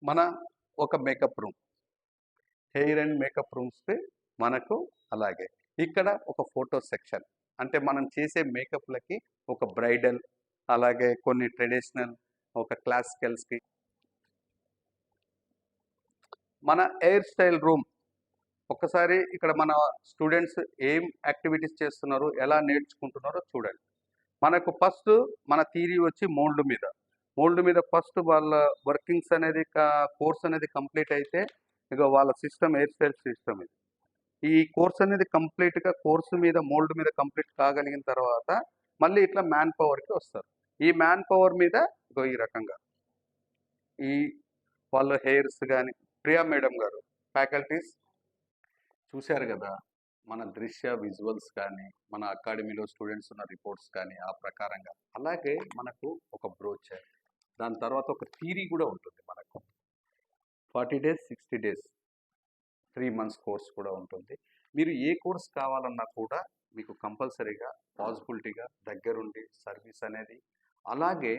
మన ఒక makeup room, hair and makeup రూమ్స్‌కి మనకు అలాగే. ఇక్కడ ఒక ఫోటో సెక్షన్. అంటే మనం చేసే మేకప్‌లకి ఒక బ్రైడల్, అలాగే కొన్ని ట్రెడిషనల్, ఒక క్లాసికల్స్‌కి. మన హెయిర్ స్టైల్ రూమ్. ఒక్కసారి ఇక్కడ మన స్టూడెంట్స్ ఏం యాక్టివిటీస్ చేస్తున్నారో, ఎలా నేర్చుకుంటున్నారో చూడండి. మనకు ఫస్ట్ మన థియరీ వచ్చి మోల్డ్ మీద. మోల్డ్ మీద ఫస్ట్ వాళ్ళ వర్కింగ్స్ అనేది కోర్స్ అనేది కంప్లీట్ అయితే, ఇక వాళ్ళ సిస్టమ్ హెయిర్ స్టైల్ సిస్టమ్ ఇది. ఈ కోర్స్ అనేది కంప్లీట్‌గా కోర్స్ మీద మోల్డ్ మీద కంప్లీట్ కాగలిగిన తర్వాత, మళ్ళీ ఇట్లా మ్యాన్ పవర్‌కి వస్తారు. ఈ మ్యాన్ పవర్ మీద ఇగో ఈ రకంగా ఈ వాళ్ళ హెయిర్స్ గాని ప్రియా మేడం గారు ఫ్యాకల్టీస్ చూశారు గదా! మన దృశ్య విజువల్స్ కానీ, మన అకాడమీలో స్టూడెంట్స్ ఉన్న రిపోర్ట్స్ కానీ, ఆ ప్రకారంగా. అలాగే మనకు ఒక బ్రోచర్, దాని తర్వాత ఒక థియరీ కూడా ఉంటుంది మనకు. 40 డేస్, 60 డేస్, 3 మంత్స్ కోర్స్ కూడా ఉంటుంది. మీరు ఏ కోర్స్ కావాలన్నా కూడా మీకు కంపల్సరీగా పాసిబిలిటీగా దగ్గరుండి సర్వీస్ అనేది. అలాగే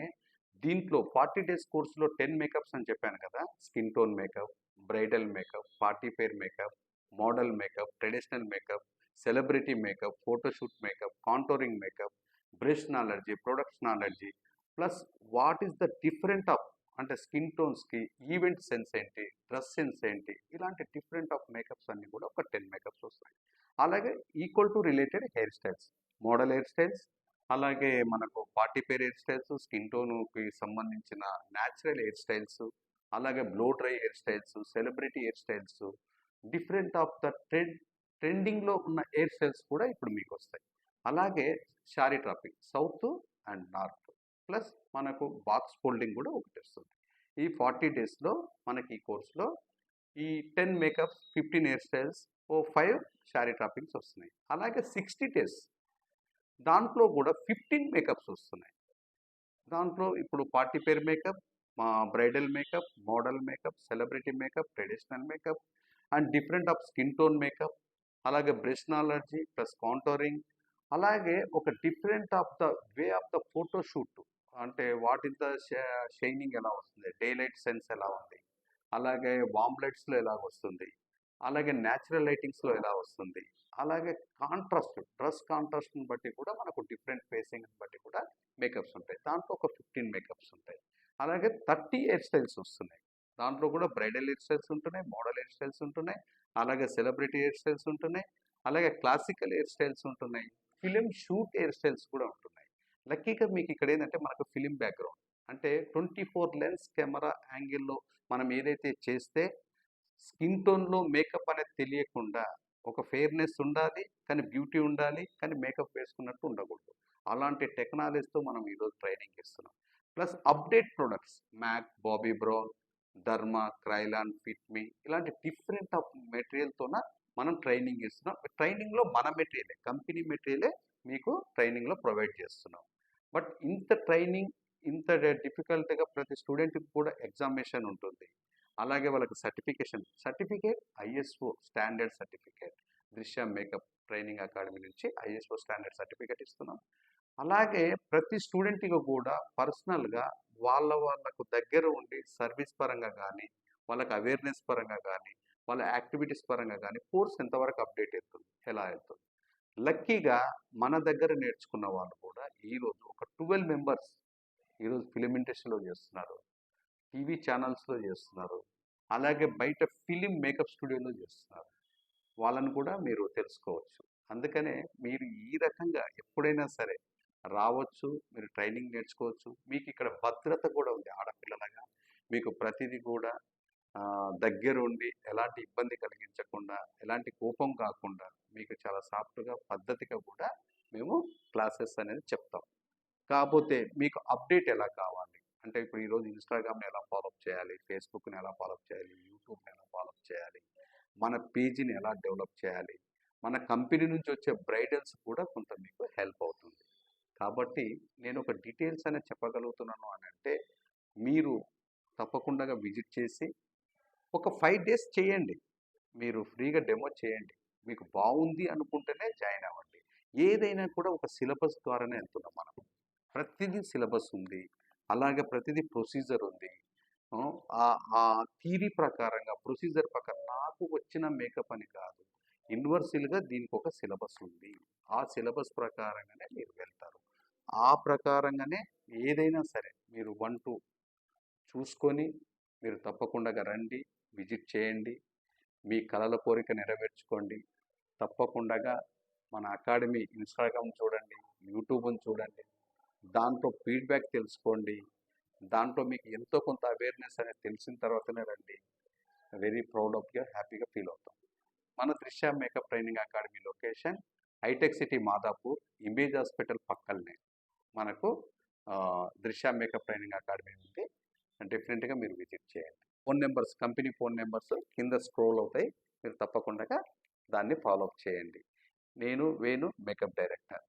దీంట్లో 40 డేస్ కోర్సులో 10 మేకప్స్ అని చెప్పాను కదా! Skin tone makeup, bridal makeup, party pair makeup, model makeup, traditional makeup, celebrity makeup, photoshoot makeup, contouring makeup, brush knowledge, products knowledge, plus what is the different of అంటే skin టోన్స్‌కి event sense ఏంటి, dress sense ఏంటి, ఇలాంటి different of makeups అన్నీ కూడా ఒక 10 makeups వస్తాయి. అలాగే equal to related hair styles, model hair styles, అలాగే మనకు పార్టీ పేర్ హెయిర్ స్టైల్స్, స్కిన్ టోన్‌కి సంబంధించిన న్యాచురల్ హెయిర్ స్టైల్స్, అలాగే blow dry hair styles, celebrity hair styles, different of the ట్రెండింగ్‌లో ఉన్న హెయిర్ స్టైల్స్ కూడా ఇప్పుడు మీకొస్తాయి. అలాగే sari trapping south and north, plus మనకు బాక్స్ ఫోల్డింగ్ కూడా ఒకటొస్తుంది. ఈ 40 డేస్‌లో మనకి ఈ కోర్స్‌లో ఈ 10 మేకప్స్, 15 హెయిర్ స్టైల్స్, ఓ 5 శారీ ట్రాపింగ్స్ వస్తున్నాయి. అలాగే 60 డేస్ దాంట్లో కూడా 15 మేకప్స్ వస్తున్నాయి. దాంట్లో ఇప్పుడు party pair makeup, bridal makeup, model makeup, celebrity makeup, traditional makeup and different of skin tone makeup, అలాగే బ్రష్ నాలెడ్జీ ప్లస్ కాంటోరింగ్, అలాగే ఒక different of the way of the photo shoot. అంటే what is the shining ఎలా వస్తుంది, day light sense ఎలా ఉంది, అలాగే warm లైట్స్‌లో ఎలాగొస్తుంది, అలాగే న్యాచురల్ లైటింగ్స్‌లో ఎలా వస్తుంది, అలాగే కాంట్రాస్ట్, డ్రెస్ కాంట్రాస్ట్‌ని బట్టి కూడా మనకు డిఫరెంట్ ఫేసింగ్‌ని బట్టి కూడా మేకప్స్ ఉంటాయి. దాంట్లో ఒక 15 మేకప్స్ ఉంటాయి. అలాగే 30 హెయిర్ స్టైల్స్ వస్తున్నాయి. దాంట్లో కూడా బ్రైడల్ హెయిర్ స్టైల్స్ ఉంటున్నాయి, మోడల్ హెయిర్ స్టైల్స్ ఉంటున్నాయి, అలాగే సెలబ్రిటీ హెయిర్ స్టైల్స్ ఉంటున్నాయి, అలాగే క్లాసికల్ హెయిర్ స్టైల్స్ ఉంటున్నాయి, ఫిల్మ్ షూట్ హెయిర్ స్టైల్స్ కూడా ఉంటున్నాయి. లక్కీగా మీకు ఇక్కడ ఏందంటే మనకు ఫిల్మ్ బ్యాక్‌గ్రౌండ్. అంటే 24 లెన్స్ కెమెరా యాంగిల్‌లో మనం ఏదైతే చేస్తే స్కిన్ టోన్‌లో మేకప్ అనేది తెలియకుండా ఒక ఫెయిర్‌నెస్ ఉండాలి, కానీ బ్యూటీ ఉండాలి, కానీ మేకప్ వేసుకున్నట్టు ఉండకూడదు. అలాంటి టెక్నాలజీతో మనం ఈరోజు ట్రైనింగ్ ఇస్తున్నాం. Plus update products Mac, Bobbi Brown, Derma, Kryolan, Fit Me ఇలాంటి డిఫరెంట్ ఆఫ్ మెటీరియల్‌తోన మనం ట్రైనింగ్ ఇస్తున్నాం. ట్రైనింగ్‌లో మన మెటీరియలే, కంపెనీ మెటీరియలే మీకు ట్రైనింగ్‌లో ప్రొవైడ్ చేస్తున్నాం. బట్ ఇంత ట్రైనింగ్, ఇంత డిఫికల్ట్‌గా ప్రతి స్టూడెంట్‌కి కూడా ఎగ్జామినేషన్ ఉంటుంది. అలాగే వాళ్ళకి సర్టిఫికేట్ ఐఎస్ఓ స్టాండర్డ్ సర్టిఫికేట్, దృశ్య మేకప్ ట్రైనింగ్ అకాడమీ నుంచి ఐఎస్ఓ స్టాండర్డ్ సర్టిఫికేట్ ఇస్తున్నాం. అలాగే ప్రతి స్టూడెంట్‌కి కూడా పర్సనల్‌గా వాళ్ళకు దగ్గర ఉండి సర్వీస్ పరంగా గానీ, వాళ్ళకి అవేర్‌నెస్ పరంగా గానీ, వాళ్ళ యాక్టివిటీస్ పరంగా గానీ కోర్స్ ఎంతవరకు అప్డేట్ అవుతుంది, ఎలా అవుతుంది. లక్కీగా మన దగ్గర నేర్చుకున్న వాళ్ళు కూడా ఈరోజు ఒక 12 మెంబర్స్ ఈరోజు ఫిల్మ్ ఇండస్ట్రీలో చేస్తున్నారు. టీవీ ఛానల్స్‌లో చేస్తున్నారు. అలాగే బయట ఫిల్మ్ మేకప్ స్టూడియోలో చేస్తున్నారు. వాళ్ళని కూడా మీరు తెలుసుకోవచ్చు. అందుకనే మీరు ఈ రకంగా ఎప్పుడైనా సరే రావచ్చు, మీరు ట్రైనింగ్ నేర్చుకోవచ్చు. మీకిక్కడ భద్రత కూడా ఉంది ఆడపిల్లలుగా. మీకు ప్రతీది కూడా దగ్గరుండి ఎలాంటి ఇబ్బంది కలిగించకుండా, ఎలాంటి కోపం కాకుండా మీకు చాలా సాఫ్ట్‌గా, పద్ధతిగా కూడా మేము క్లాసెస్ అనేది చెప్తాం. కాపోతే మీకు అప్డేట్ ఎలా కావాలి? అంటే ఇప్పుడు ఈరోజు ఇన్‌స్టాగ్రామ్‌ని ఎలా ఫాలోఅప్ చేయాలి? ఫేస్‌బుక్‌ని ఎలా ఫాలోఅప్ చేయాలి? యూట్యూబ్‌ని ఎలా ఫాలోఅప్ చేయాలి? మన పేజీని ఎలా డెవలప్ చేయాలి? మన కంపెనీ నుంచి వచ్చే బ్రైడల్స్ కూడా కొంత మీకు హెల్ప్ అవుతుంది. కాబట్టి నేను ఒక డీటెయిల్స్ అనేది చెప్పగలుగుతున్నాను అనంటే, మీరు తప్పకుండగా విజిట్ చేసి ఒక 5 డేస్ చేయండి. మీరు ఫ్రీగా డెమో చేయండి. మీకు బావుంది అనుకుంటేనే జాయిన్ అవ్వండి. ఏదైనా కూడా ఒక సిలబస్ ద్వారానే ఎళ్తున్నాం మనం. ప్రతిదీ సిలబస్ ఉంది. అలాగే ప్రతిదీ ప్రొసీజర్ ఉంది. ఆ ఆ థియరీ ప్రకారంగా, ప్రొసీజర్ ప్రకారం నాకు వచ్చిన మేకప్ అని కాదు. యూనివర్సల్‌గా దీనికి ఒక సిలబస్ ఉంది. ఆ సిలబస్ ప్రకారంగానే మీరు వెళ్తారు. ఆ ప్రకారంగానే ఏదైనా సరే మీరు 1, 2 చూసుకొని మీరు తప్పకుండా రండి. విజిట్ చేయండి. మీ కలల కోరిక నెరవేర్చుకోండి. తప్పకుండా మన అకాడమీ ఇన్‌స్టాగ్రామ్ చూడండి, యూట్యూబ్‌ని చూడండి. దాంట్లో ఫీడ్‌బ్యాక్ తెలుసుకోండి. దాంట్లో మీకు ఎంతో కొంత అవేర్‌నెస్ అనేది తెలిసిన తర్వాతనే రండి. వెరీ ప్రౌడ్ ఆఫ్ యూ, హ్యాపీగా ఫీల్ అవుతాం. మన Drishya makeup training academy location Hitech City Madhapur, image hospital పక్కలనే మనకు దృశ్య మేకప్ ట్రైనింగ్ అకాడమీ ఉంది. డెఫినెట్‌గా మీరు విజిట్ చేయండి. Phone numbers, company phone numbers కింద స్క్రోల్ అవుతాయి. మీరు తప్పకుండా దాన్ని ఫాలో అప్ చేయండి. నేను వేణు, మేకప్ డైరెక్టర్.